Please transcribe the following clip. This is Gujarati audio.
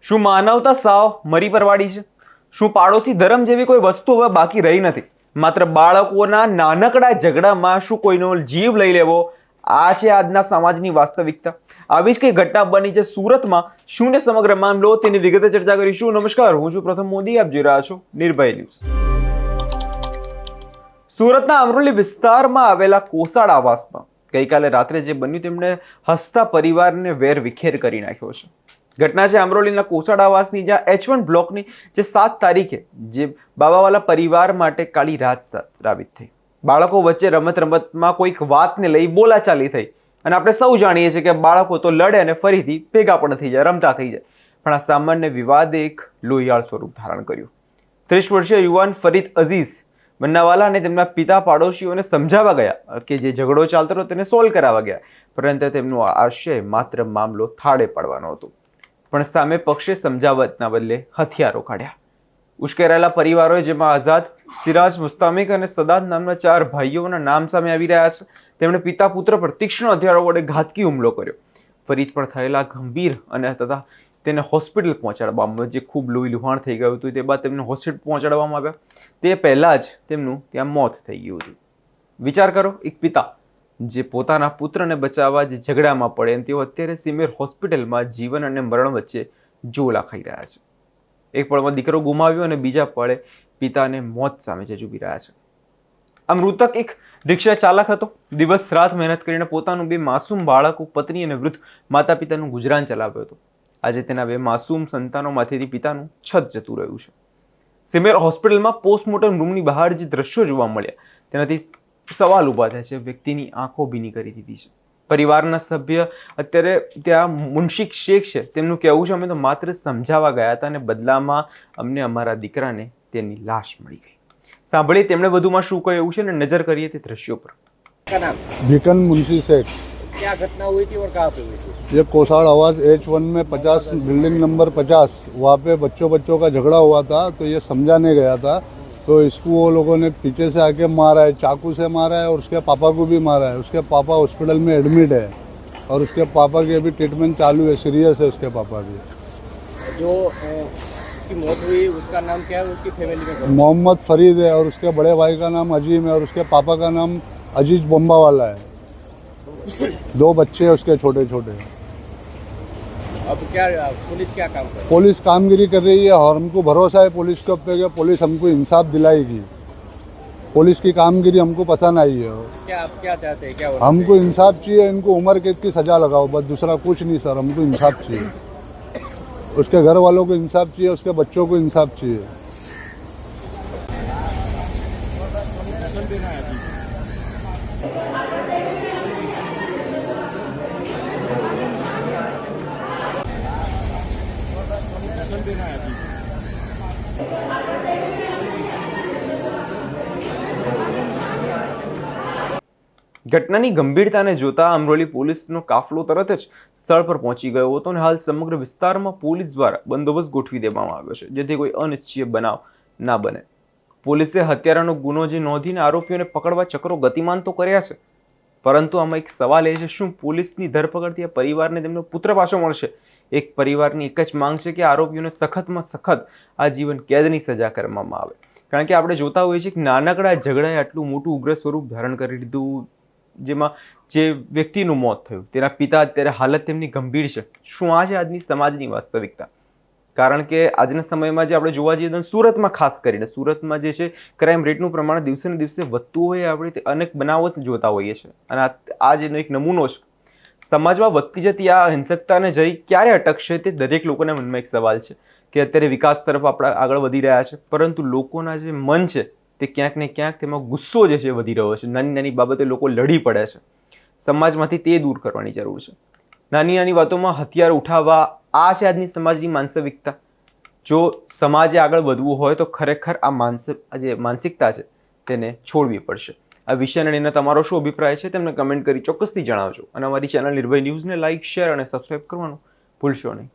શું માનવતા સાવ મરી પરવાડી છે? શું પાડોશી ધર્મ જેવી કોઈ વસ્તુ હવે બાકી રહી નથી? માત્ર બાળકોના નાનકડા ઝઘડામાં શું કોઈનો જીવ લઈ લેવો, આ છે આજના સમાજની વાસ્તવિકતા. આવી જ કઈ ઘટના બની છે સુરતમાં. શું ને સમગ્ર મામલો તેની વિગતે ચર્ચા કરીશું. નમસ્કાર, હું છું પ્રથમ મોદી, આપ જોઈ રહ્યા છો નિર્ભય ન્યૂઝ. સુરતના અમરોલી વિસ્તારમાં આવેલા કોસાડ આવાસમાં ગઈકાલે રાત્રે જે બન્યું તેમણે હસતા પરિવારને વેર વિખેર કરી નાખ્યો છે. ઘટના છે અમરોલીના કોસાડ આવાસની, જ્યાં H1 બ્લોકની જે 7 તારીખે જે બાબાવાલા પરિવાર માટે કાળી રાત સાબિત થઈ. બાળકો વચ્ચે રમતમાં કોઈક વાતને લઈ બોલાચાલી થઈ અને આપણે સૌ જાણીએ છીએ કે બાળકો તો લડે અને ફરીથી ભેગા પણ થઈ જાય, રમતા થઈ જાય. પણ આ સામાન્ય વિવાદે એક લોહિયાળ સ્વરૂપ ધારણ કર્યું. 30 વર્ષીય યુવાન ફરીદ અઝીઝ બન્નાવાલા અને તેમના પિતા પાડોશીઓને સમજાવવા ગયા કે જે ઝઘડો ચાલતો હતો તેને સોલ્વ કરાવવા ગયા, પરંતુ તેમનો આશય માત્ર મામલો થાળે પાડવાનો હતો. પણ સામે પક્ષે સમજાવટના બદલે હથિયારો કાઢ્યા. ઉશ્કેરાયેલા પરિવારોએ, જેમાં આઝાદ, સિરાજ, મુસ્તામિક અને સદાદ નામના 4 ભાઈઓના નામ સામે આવી રહ્યા છે, તેમણે પિતા પુત્ર પર તીક્ષ્ણ હથિયારો વડે ઘાતકી હુમલો કર્યો. ફરીદ પણ થયેલા ગંભીર અને તથા તેને હોસ્પિટલ પહોંચાડવામાં, જે ખૂબ લોહી લુહાણ થઈ ગયું હતું, તે બાદ તેમને હોસ્પિટલ પહોંચાડવામાં આવ્યા. તે પહેલા જ તેમનું ત્યાં મોત થઈ ગયું હતું. વિચાર કરો, એક પિતા જે પોતાના પુત્રને બચાવવા જે ઝઘડામાં પડે, તેઓ અત્યારે સિમેર હોસ્પિટલમાં જીવન અને મરણ વચ્ચે ઝોલા ખાઈ રહ્યા છે. એક પળમાં દીકરો ગુમાવ્યો અને બીજા પળે પિતાને મોત સામે ઝૂકી રહ્યા છે. આ મૃતક એક રિક્ષા ચાલક હતો. દિવસ રાત મહેનત કરીને પોતાનું 2 માસૂમ બાળકો, પત્ની અને વૃદ્ધ માતા પિતાનું ગુજરાન ચલાવ્યો હતો. આજે તેના 2 માસૂમ સંતાનોમાંથી પિતાનું છત જતું રહ્યું છે. સિમેર હોસ્પિટલમાં પોસ્ટમોર્ટમ રૂમની બહાર જે દ્રશ્યો જોવા મળ્યા, તેનાથી સવાલ ઉભા થાય છે. વ્યક્તિની આંખો ભીની કરી દીધી છે. પરિવારના સભ્ય અત્યારે ત્યાં મુનશિક શેખ છે, તેમનું કહેવું છે, અમે તો માત્ર સમજાવવા ગયા હતા અને બદલામાં અમને અમારા દીકરાને તેની લાશ મળી ગઈ. સાંભળીએ તેમણે વધુમાં શું કહ્યું છે અને નજર કરીએ તે દ્રશ્યો પર. भिकन मुंशी शेख। क्या घटना हुई थी और कहाँ पे हुई थी? ये कोसाड़ आवास H1 में 50 बिल्डिंग नंबर 50, वहाँ पे बच्चों का झगड़ा हुआ था, तो ये समझाने गया था, तो इसको वो लोगों ने पीछे से आके मारा है, चाकू से मारा है और उसके पापा को भी मारा है। उसके पापा हॉस्पिटल में एडमिट है और उसके पापा की अभी ट्रीटमेंट चालू है, सीरियस है उसके पापा की। जो उसकी मौत हुई उसका नाम क्या है? उसकी फैमिली में कौन? मोहम्मद फरीद है और उसके बड़े भाई का नाम अजीम है और उसके पापा का नाम अजीज बम्बा वाला है। 2 बच्चे हैं उसके छोटे छोटे। अब क्या पुलिस क्या काम कर? पुलिस कामगिरी कर रही है और हमको भरोसा है पुलिस के ऊपर कि पुलिस हमको इंसाफ दिलाएगी। पुलिस की कामगिरी हमको पसंद आई है। क्या आप क्या चाहते हैं? क्या हमको इंसाफ चाहिए, इनको उम्र कैद की सजा लगाओ, बस दूसरा कुछ नहीं सर, हमको इंसाफ चाहिए। उसके घर वालों को इंसाफ चाहिए, उसके बच्चों को इंसाफ चाहिए। ઘટનાની ગંભીરતાને જોતા અમરોલી પોલીસનો કાફલો તરત જ સ્થળ પર પહોંચી ગયો હતો અને હાલ સમગ્ર વિસ્તારમાં પોલીસ દ્વારા બંદોબસ્ત ગોઠવી દેવામાં આવ્યો છે, જેથી કોઈ અનિચ્છનીય બનાવ ના બને. પોલીસે હત્યારાનો ગુનો જે નોંધીને આરોપીઓને પકડવા ચક્રો ગતિમાન તો કર્યા છે, પરંતુ આમાં એક સવાલ એ છે, શું પોલીસની ધરપકડથી આ પરિવારને તેમનો પુત્ર પાછો મળશે? એક પરિવારની એક જ માંગ છે કે આરોપીઓને સખતમાં સખત આજીવન કેદની સજા કરવામાં આવે. કારણ કે આપણે જોતા હોઈએ છીએ કે નાનકડા ઝઘડાએ આટલું મોટું ઉગ્ર સ્વરૂપ ધારણ કરી લીધું, જેમાં જે વ્યક્તિનું મોત થયું, તેના પિતા અત્યારે હાલત તેમની ગંભીર છે. શું આ છે આજની સમાજની વાસ્તવિકતા? કારણ કે આજના સમયમાં જે આપણે જોવા જઈએ તો સુરતમાં, ખાસ કરીને સુરતમાં જે છે ક્રાઇમ રેટનું પ્રમાણ દિવસે ને દિવસે વધતું હોય, આપણે તે અનેક બનાવો જોતા હોઈએ છીએ અને આ જેનો એક નમૂનો છે. સમાજમાં વધતી જતી આ હિંસકતાને જઈ ક્યારે અટકશે, તે દરેક લોકોના મનમાં એક સવાલ છે કે અત્યારે વિકાસ તરફ આપણે આગળ વધી રહ્યા છે, પરંતુ લોકોના જે મન છે તે ક્યાંક ને ક્યાંક તેમાં ગુસ્સો જે છે વધી રહ્યો છે. નાની નાની બાબતે લોકો લડી પડે છે. સમાજમાંથી તે દૂર કરવાની જરૂર છે. નાની નાની વાતોમાં હથિયાર ઉઠાવવા, આ છે આજની સમાજની માનસિકતા. જો સમાજે આગળ વધવું હોય તો ખરેખર આ માનસિકતા છે તેને છોડવી પડશે. આ વિષયને લઈને તમારો શું અભિપ્રાય છે તેમને કમેન્ટ કરી ચોક્કસથી જણાવજો અને અમારી ચેનલ નિર્ભય ન્યૂઝને લાઇક, શેર અને સબસ્ક્રાઇબ કરવાનું ભૂલશો નહીં.